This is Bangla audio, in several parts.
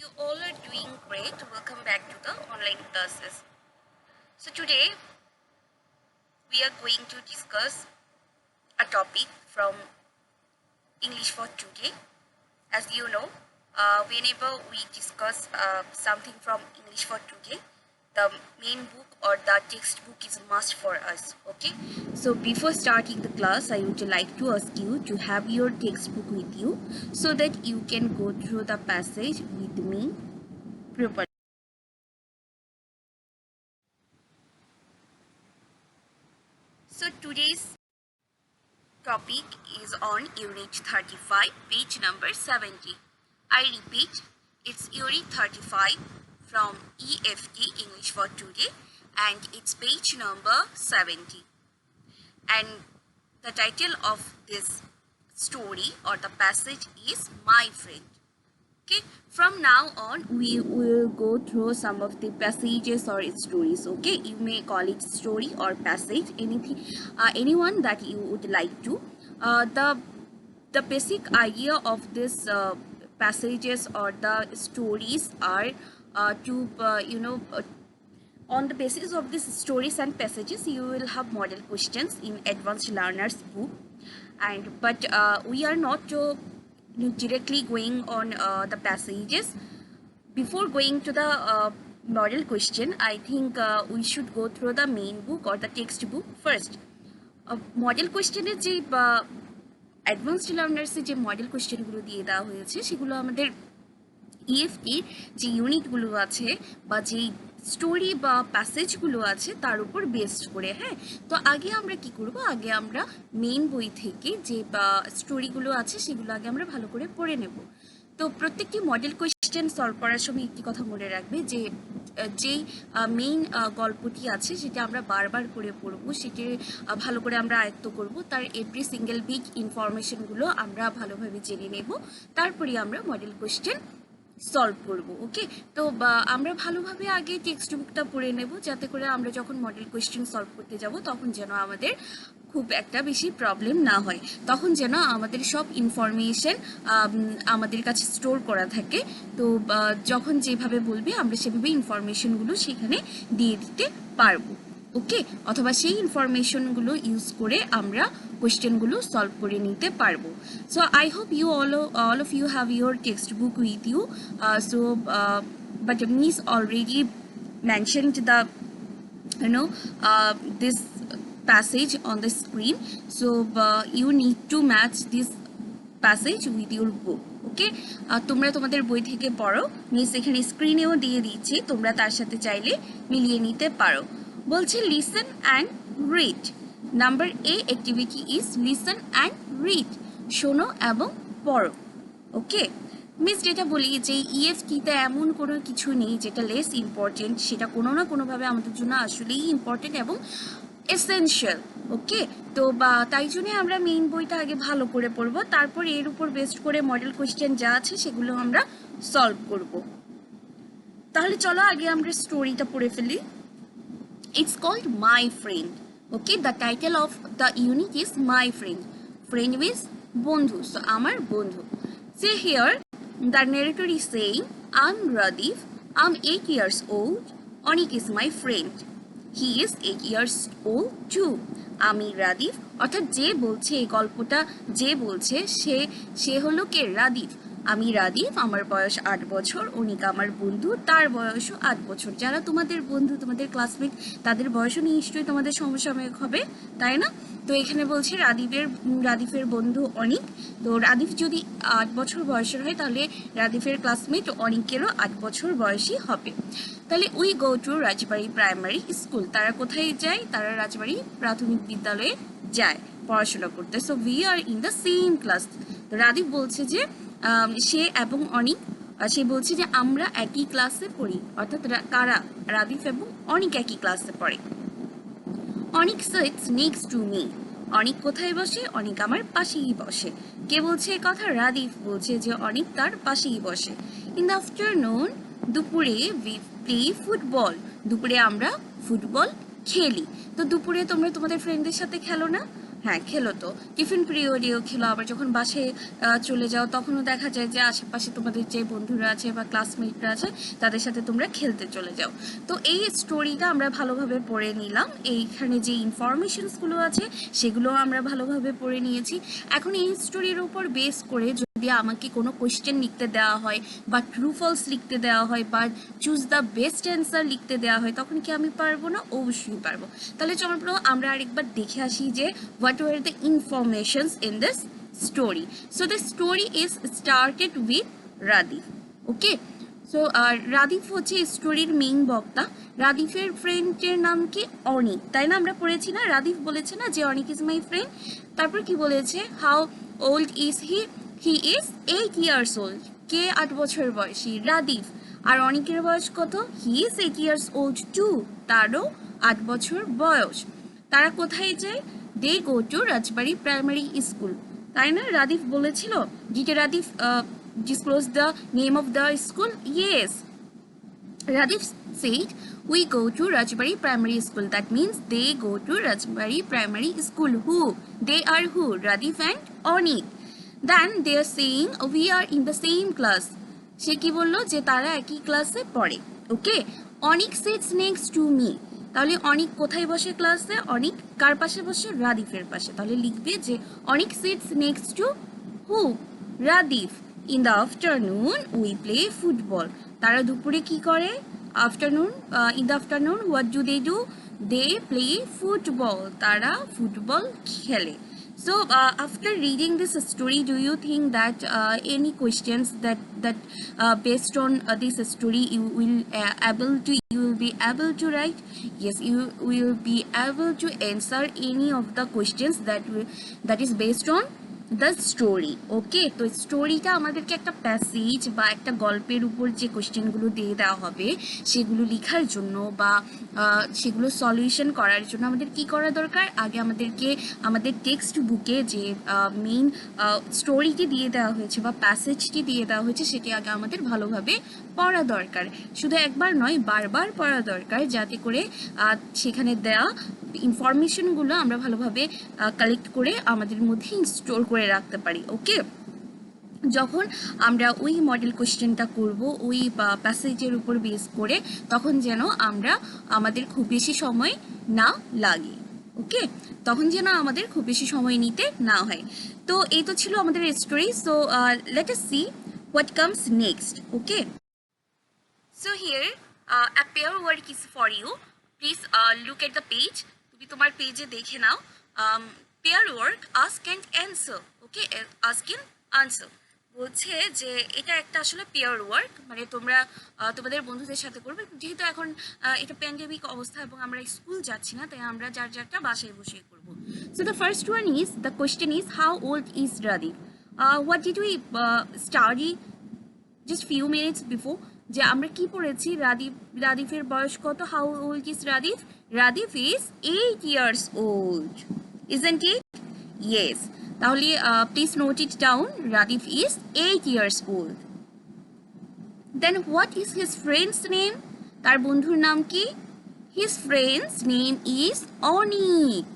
you all are doing great. Welcome back to the online classes. So today we are going to discuss a topic from English for Today. As you know, whenever we discuss something from English for Today, the main book or the textbook is must for us. Okay. So before starting the class, I would like to ask you to have your textbook with you so that you can go through the passage with me properly. So today's topic is on Unit 35, page number 70. I repeat, it's Unit 35 from EFT, English for Today, and it's page number 70. And the title of this story or the passage is My Friend. Okay, from now on we will go through some of the passages or stories. Okay, you may call it story or passage, anything, anyone that you would like to. The basic idea of this passages or the stories are on the basis of these stories and passages you will have model questions in advanced learners book, and but we are not directly going on the passages. Before going to the model question, I think we should go through the main book or the textbook first. Model question is যে অ্যাডভান্সড লার্নার্সে যে মডেল কোয়েশ্চেনগুলো দিয়ে দেওয়া হয়েছে সেগুলো আমাদের ইএফটির যে ইউনিটগুলো আছে বা যেই স্টোরি বা প্যাসেজগুলো আছে তার উপর বেসড করে। হ্যাঁ, তো আগে আমরা কি করব, আগে আমরা মেইন বই থেকে যে স্টোরিগুলো আছে সেগুলো আগে আমরা ভালো করে পড়ে নেব। তো প্রত্যেকটি মডেল কোয়েশ্চেন সলভ করার সময় একটি কথা মনে রাখবে যে যেই মেইন গল্পটি আছে সেটা আমরা বারবার করে পড়বো, সেটি ভালো করে আমরা আয়ত্ত করব, তার এভরি সিঙ্গেল বিগ ইনফরমেশনগুলো আমরা ভালোভাবে জেনে নেব, তারপরে আমরা মডেল কোয়েশ্চেন সলভ করব। ওকে, তো আমরা ভালোভাবে আগে টেক্সট বুকটা পড়ে নেব যাতে করে আমরা যখন মডেল কোয়েশ্চেন সলভ করতে যাব তখন যেন আমাদের খুব একটা বেশি প্রবলেম না হয়, তখন যেন আমাদের সব ইনফরমেশন আমাদের কাছে স্টোর করা থাকে। তো যখন যেভাবে বলবে আমরা সেভাবে ইনফরমেশনগুলো সেখানে দিয়ে দিতে পারবো। ওকে, অথবা সেই ইনফরমেশনগুলো ইউজ করে আমরা কোয়েশ্চেনগুলো সলভ করে নিতে পারবো। So I hope you all of you have your textbook with you. But Miss already mentioned the this passage on the screen, so you need to match this passage with your book. ওকে, তোমরা তোমাদের বই থেকে পড়ো, মিস এখানে স্ক্রিনেও দিয়ে দিচ্ছি, তোমরা তার সাথে চাইলে মিলিয়ে নিতে পারো। বলছে listen and read. Number A activity is listen and read, শোনো এবং পড়ো। ওকে, মিস যেটা বলি যে ইএফটিতে এমন কোনো কিছু নেই যেটা লেস ইম্পর্টেন্ট, সেটা কোনো না কোনোভাবে আমাদের জন্য আসলেই ইম্পর্টেন্ট এবং এসেনশিয়াল। ওকে, তো তাই জন্য আমরা মেইন বইটা আগে ভালো করে পড়বো, তারপর এর উপর বেস্ড করে মডেল কোয়েশ্চেন যা আছে সেগুলো আমরা সলভ করব। তাহলে চলো আগে আমরা স্টোরিটা পড়ে ফেলি। It's called My Friend. Okay, the title of the unit is My Friend. Friend means bondhu, so amar bondhu. See here, the narrator is saying, I'm Radif, I'm 8 years old, Onik is my friend. He is 8 years old too. আমি রাদিফ, অর্থাৎ যে বলছে এই গল্পটা যে বলছে সে হলো কে, রাদিফ। আমি রাদিফ, আমার বয়স 8 বছর, অনিক আমার বন্ধু, তার বয়সও 8 বছর। যারা তোমাদের বন্ধু, তোমাদের ক্লাসমেট, তাদের বয়সও নিশ্চয়ই তোমাদের সমসাময়িক হবে, তাই না? তো এখানে বলছে রাদিফের বন্ধু অনিক। তো রাদিফ যদি 8 বছর বয়সের হয় তাহলে রাদিফের ক্লাসমেট অনিকেরও 8 বছর বয়সী হবে। তাহলে we go to Rajbari primary school. তারা কোথায় যায়? তারা রাজবাড়ি প্রাথমিক বিদ্যালয়ে যায় পড়াশোনা করতে। So we are in the same class. তো রাদিফ বলছে যে সে এবং অনিক, সে বলছে যে আমরা একই ক্লাসে পড়ি, অর্থাৎ কারা, রাদিফ এবং অনিক একই ক্লাসে পড়ে। অনিক সিটস নেক্সট টু মি। অনিক কোথায় বসে? অনিক আমার পাশেই বসে। কে বলছে এই কথা? রাদিফ বলছে যে অনিক তার পাশেই বসে। ইন দ্য আফটারনুন, দুপুরে উই প্লে ফুটবল। দুপুরে আমরা ফুটবল খেলি। তো দুপুরে তোমরা তোমাদের ফ্রেন্ডদের সাথে খেলো না? হ্যাঁ খেলো তো, টিফিন পিরিয়ডেও খেলো, আবার যখন বাসে চলে যাও তখনও দেখা যায় যে আশেপাশে তোমাদের যে বন্ধুরা আছে বা ক্লাসমেটরা আছে তাদের সাথে তোমরা খেলতে চলে যাও। তো এই স্টোরিটা আমরা ভালোভাবে পড়ে নিলাম, এইখানে যে ইনফরমেশনসগুলো আছে সেগুলো আমরা ভালোভাবে পড়ে নিয়েছি। এখন এই স্টোরির উপর বেস করে যদি আমাকে কোনো কোয়েশ্চেন লিখতে দেওয়া হয় বা ট্রু ফলস লিখতে দেওয়া হয় বা চুজ দ্য বেস্ট অ্যান্সার লিখতে দেওয়া হয় তখন কি আমি পারবো না? অবশ্যই পারবো। তাহলে চলো আমরা আরেকবার দেখে আসি যে what were the informations in this story. So the story is started with Radif. Okay, so Radif হচ্ছে স্টোরির মেইন বক্তা। রাদিফের ফ্রেন্ডের নাম কি? অনিক, তাই না? আমরা পড়েছি না, রাদিফ বলেছে না যে অনিক ইজ মাই ফ্রেন্ড। তারপর কি বলেছে? How old is he? He is 8 years old. কে 8 বছর বয়সী? রাদিফ। আর অনিকের বয়স কত? He is 8 years old too. তারও 8 বছর বয়স। তারা কোথায় যায়? They go to Rajbari primary school, তাই না? রাদিফ বলেছিল। Did Radif disclose the name of the school? Yes, Radif said we go to Rajbari Primary School. That means they go to Rajbari Primary School. Who? They are who? Radif and Onik. Then they are saying we are in the same class. সে কি বললো? যে তারা একই ক্লাসে পড়ে। ওকে, অনিক sits next to me. তাহলে অনিক কোথায় বসে ক্লাসে? অনিক কার পাশে বসে? রাদিফের পাশে। তাহলে লিখবে যে অনিক sits next to who? Radif. In the afternoon we play football. তারা দুপুরে কি করে? Afternoon, in the afternoon what do? They play football. তারা ফুটবল খেলে। So after reading this story, do you think that any questions that based on this story you will be able to write? Yes, you will be able to answer any of the questions that is based on the story. Okay, তো স্টোরিটা আমাদেরকে একটা প্যাসেজ বা একটা গল্পের উপর যে কোশ্চেনগুলো দিয়ে দেওয়া হবে সেগুলো লেখার জন্য বা সেগুলো সলিউশন করার জন্য আমাদের কি করা দরকার? আগে আমাদেরকে আমাদের টেক্সট বুকে যে মেইন স্টোরিটি দিয়ে দেওয়া হয়েছে বা প্যাসেজটি দিয়ে দেওয়া হয়েছে সেটি আগে আমাদের ভালোভাবে পড়া দরকার। শুধু একবার নয়, বারবার পড়া দরকার, যাতে করে সেখানে দেওয়া ইনফরমেশনগুলো আমরা ভালোভাবে কালেক্ট করে আমাদের মধ্যে স্টোর করে রাখতে পারি। ওকে, যখন আমরা ওই মডেল কোশ্চেনটা করব ওই প্যাসেজের উপর বেস করে, তখন যেন আমাদের খুব বেশি সময় না লাগে। ওকে, তখন যেন আমাদের খুব বেশি সময় নিতে না হয়। তো এই তো ছিল আমাদের story. So let us see what comes next. Okay, so here a pair work is for you. Please look at the page. তুমি তোমার পেজে দেখে নাও। Pair work, ask and answer. Okay, ask and answer বলছে যে এটা একটা আসলে পেয়ার ওয়ার্ক, মানে তোমরা তোমাদের বন্ধুদের সাথে করবে। যেহেতু এখন এটা প্যান্ডেমিক অবস্থা এবং আমরা স্কুল যাচ্ছি না, তাই আমরা যার যারটা বাসায় বসে করব। So the first one is, the question is how old is Radif? What did we study just few minutes before? যে আমরা কি পড়েছি? রাদিফের বয়স কত? How old is Radif? Radif is 8 years old, isn't it? Yes. তাহলে please note it down, Radif is 8 years old. Then what is his friend's name? তার বন্ধুর নাম কি? His friend's name is Onik.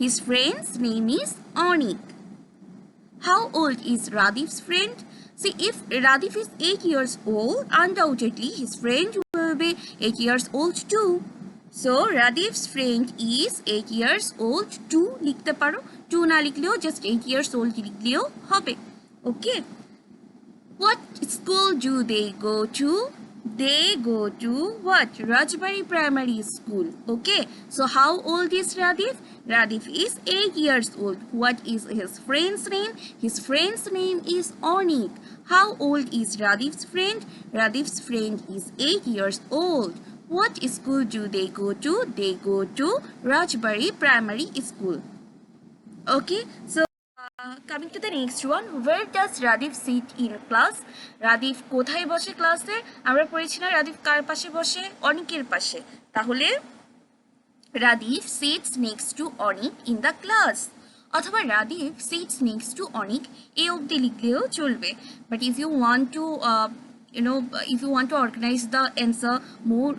His friend's name is Onik. How old is Radif's friend? See, if Radif is 8 years old, undoubtedly his friend will be 8 years old too. So Radif's friend is 8 years old too. লিখতে পারো, 2 না লিখলেও just 8 years old লিখলেও হবে। Okay. What school do they go to? They go to what? Rajbari Primary School. Okay. So how old is Radif? Radif is 8 years old. What is his friend's name? His friend's name is Onik. How old is Radif's friend? Radif's friend is 8 years old. What school do they go to? They go to Rajbari Primary School. Okay. So coming to the next one, where does Radif sit in class? Radif কোথায় বসে ক্লাসে? আমরা পড়েছি না রাদিফ কার পাশে বসে? অনিকের পাশে। তাহলে Radif sits next to Anik in the class, অথবা Radif sits next to Anik, এই অবধি লিখলেও চলবে। But if you want to if you want to organize the answer more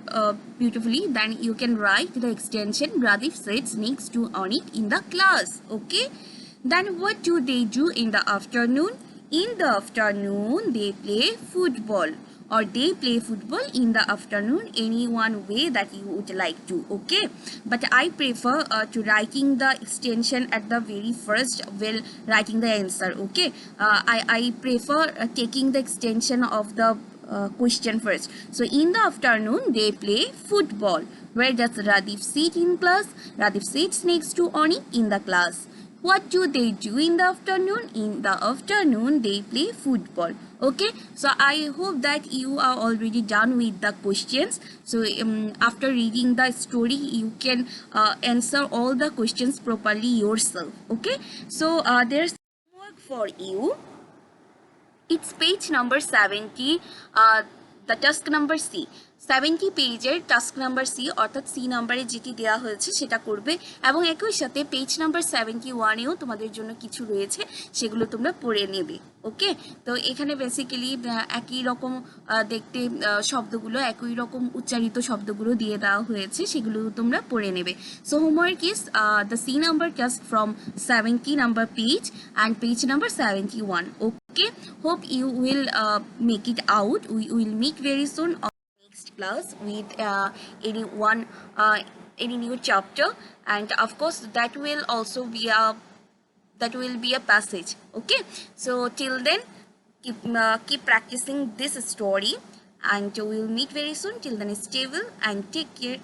beautifully, then you can write the extension Radif sits next to Anik in the class. Okay, then what do they do in the afternoon? In the afternoon they play football, or they play football in the afternoon, any one way that you would like to. Okay, but I prefer to writing the extension at the very first while writing the answer. Okay, I prefer taking the extension of the question first. So in the afternoon they play football. Where does Radif sit in class? Radif sits next to Oni in the class. What do they do in the afternoon? In the afternoon they play football. Okay, so I hope that you are already done with the questions. So after reading the story, you can answer all the questions properly yourself. Okay, so there's homework for you. It's page number 70, the task number C. 70 পেজের টাস্ক নাম্বার সি, অর্থাৎ সি নাম্বারে যেটি দেওয়া হয়েছে সেটা করবে, এবং একই সাথে পেজ নাম্বার 71-এও তোমাদের জন্য কিছু রয়েছে, সেগুলো তোমরা পড়ে নেবে। ওকে, তো এখানে বেসিক্যালি একই রকম দেখতে শব্দগুলো, একই রকম উচ্চারিত শব্দগুলো দিয়ে দেওয়া হয়েছে, সেগুলো তোমরা পড়ে নেবে। So homework is the sea number task from 70 number page and page number 71. Okay, hope you will make it out. We will meet very soon on next class with any new chapter, and of course that will also be a passage. Okay, so till then keep practicing this story, and we will meet very soon. Till then, stay well and take care.